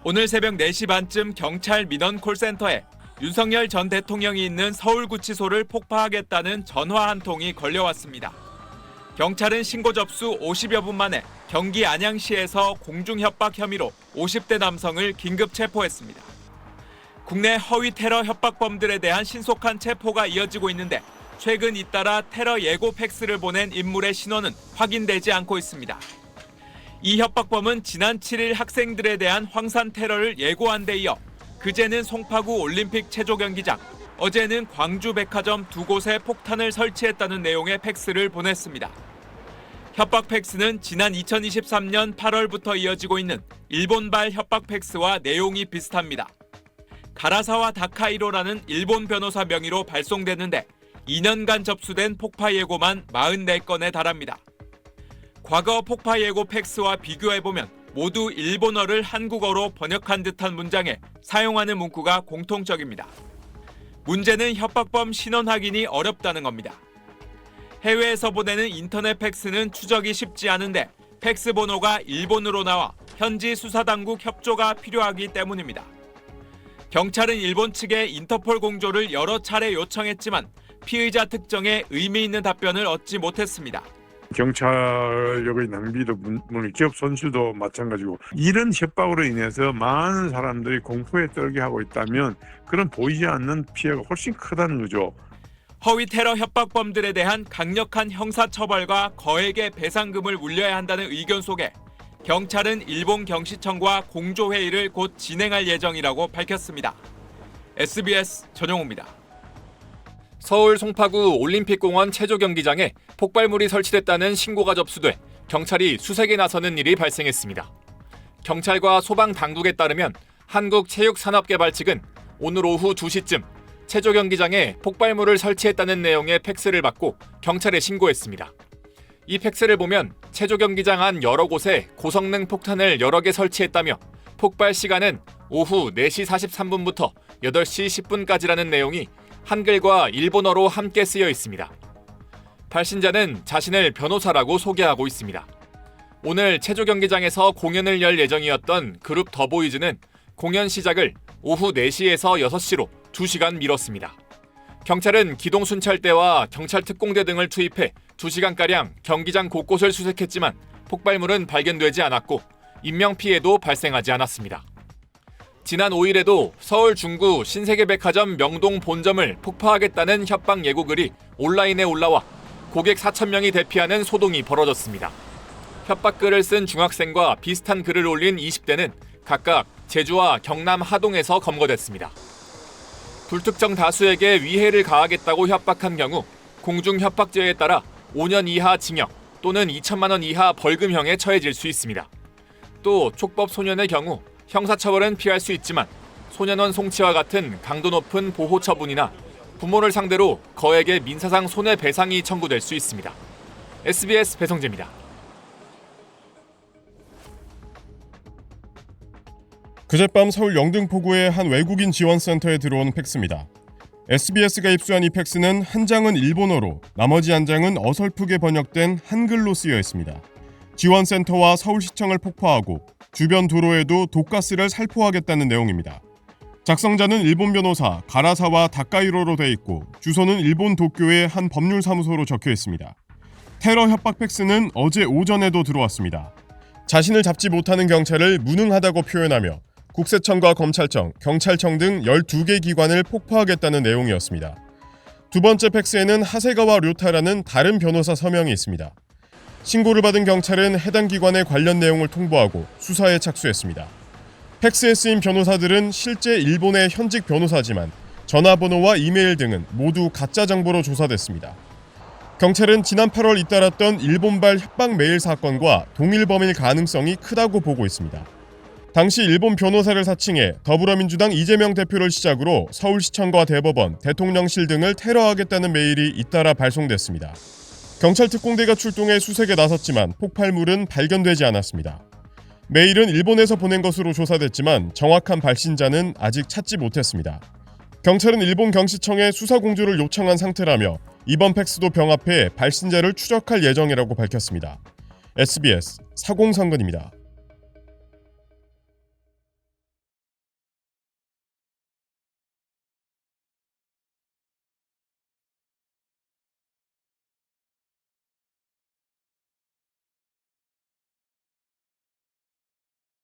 오늘 새벽 4시 반쯤 경찰 민원 콜센터에 윤석열 전 대통령이 있는 서울구치소를 폭파하겠다는 전화 한 통이 걸려왔습니다. 경찰은 신고 접수 50여 분 만에 경기 안양시에서 공중협박 혐의로 50대 남성을 긴급 체포했습니다. 국내 허위 테러 협박범들에 대한 신속한 체포가 이어지고 있는데 최근 잇따라 테러 예고 팩스를 보낸 인물의 신원은 확인되지 않고 있습니다. 이 협박범은 지난 7일 학생들에 대한 황산 테러를 예고한 데 이어 그제는 송파구 올림픽 체조 경기장, 어제는 광주 백화점 두 곳에 폭탄을 설치했다는 내용의 팩스를 보냈습니다. 협박 팩스는 지난 2023년 8월부터 이어지고 있는 일본발 협박 팩스와 내용이 비슷합니다. 가라사와 다카이로라는 일본 변호사 명의로 발송됐는데 2년간 접수된 폭파 예고만 44건에 달합니다. 과거 폭파 예고 팩스와 비교해보면 모두 일본어를 한국어로 번역한 듯한 문장에 사용하는 문구가 공통적입니다. 문제는 협박범 신원 확인이 어렵다는 겁니다. 해외에서 보내는 인터넷 팩스는 추적이 쉽지 않은데 팩스 번호가 일본으로 나와 현지 수사당국 협조가 필요하기 때문입니다. 경찰은 일본 측에 인터폴 공조를 여러 차례 요청했지만 피의자 특정에 의미 있는 답변을 얻지 못했습니다. 경찰력의 낭비도 기업 손실도 마찬가지고 이런 협박으로 인해서 많은 사람들이 공포에 떨게 하고 있다면 그런 보이지 않는 피해가 훨씬 크다는 거죠. 허위 테러 협박범들에 대한 강력한 형사처벌과 거액의 배상금을 물려야 한다는 의견 속에 경찰은 일본 경시청과 공조회의를 곧 진행할 예정이라고 밝혔습니다. SBS 전용호입니다. 서울 송파구 올림픽공원 체조 경기장에 폭발물이 설치됐다는 신고가 접수돼 경찰이 수색에 나서는 일이 발생했습니다. 경찰과 소방당국에 따르면 한국체육산업개발 측은 오늘 오후 2시쯤 체조 경기장에 폭발물을 설치했다는 내용의 팩스를 받고 경찰에 신고했습니다. 이 팩스를 보면 체조 경기장 안 여러 곳에 고성능 폭탄을 여러 개 설치했다며 폭발 시간은 오후 4시 43분부터 8시 10분까지라는 내용이 한글과 일본어로 함께 쓰여 있습니다. 발신자는 자신을 변호사라고 소개하고 있습니다. 오늘 체조 경기장에서 공연을 열 예정이었던 그룹 더보이즈는 공연 시작을 오후 4시에서 6시로 2시간 미뤘습니다. 경찰은 기동순찰대와 경찰 특공대 등을 투입해 2시간가량 경기장 곳곳을 수색했지만 폭발물은 발견되지 않았고 인명피해도 발생하지 않았습니다. 지난 5일에도 서울 중구 신세계백화점 명동 본점을 폭파하겠다는 협박 예고글이 온라인에 올라와 고객 4,000명이 대피하는 소동이 벌어졌습니다. 협박글을 쓴 중학생과 비슷한 글을 올린 20대는 각각 제주와 경남 하동에서 검거됐습니다. 불특정 다수에게 위해를 가하겠다고 협박한 경우 공중협박죄에 따라 5년 이하 징역 또는 2천만 원 이하 벌금형에 처해질 수 있습니다. 또 촉법 소년의 경우 형사처벌은 피할 수 있지만 소년원 송치와 같은 강도 높은 보호 처분이나 부모를 상대로 거액의 민사상 손해배상이 청구될 수 있습니다. SBS 배성재입니다. 그젯밤 서울 영등포구의 한 외국인 지원센터에 들어온 팩스입니다. SBS가 입수한 이 팩스는 한 장은 일본어로 나머지 한 장은 어설프게 번역된 한글로 쓰여 있습니다. 지원센터와 서울시청을 폭파하고 주변 도로에도 독가스를 살포하겠다는 내용입니다. 작성자는 일본 변호사 가라사와 다카이로로 돼 있고 주소는 일본 도쿄의 한 법률사무소로 적혀 있습니다. 테러 협박 팩스는 어제 오전에도 들어왔습니다. 자신을 잡지 못하는 경찰을 무능하다고 표현하며 국세청과 검찰청, 경찰청 등 12개 기관을 폭파하겠다는 내용이었습니다. 두 번째 팩스에는 하세가와 료타라는 다른 변호사 서명이 있습니다. 신고를 받은 경찰은 해당 기관의 관련 내용을 통보하고 수사에 착수했습니다. 팩스에 쓰인 변호사들은 실제 일본의 현직 변호사지만 전화번호와 이메일 등은 모두 가짜 정보로 조사됐습니다. 경찰은 지난 8월 잇따랐던 일본발 협박 메일 사건과 동일 범일 가능성이 크다고 보고 있습니다. 당시 일본 변호사를 사칭해 더불어민주당 이재명 대표를 시작으로 서울시청과 대법원, 대통령실 등을 테러하겠다는 메일이 잇따라 발송됐습니다. 경찰 특공대가 출동해 수색에 나섰지만 폭발물은 발견되지 않았습니다. 메일은 일본에서 보낸 것으로 조사됐지만 정확한 발신자는 아직 찾지 못했습니다. 경찰은 일본 경시청에 수사 공조를 요청한 상태라며 이번 팩스도 병합해 발신자를 추적할 예정이라고 밝혔습니다. SBS 사공상근입니다.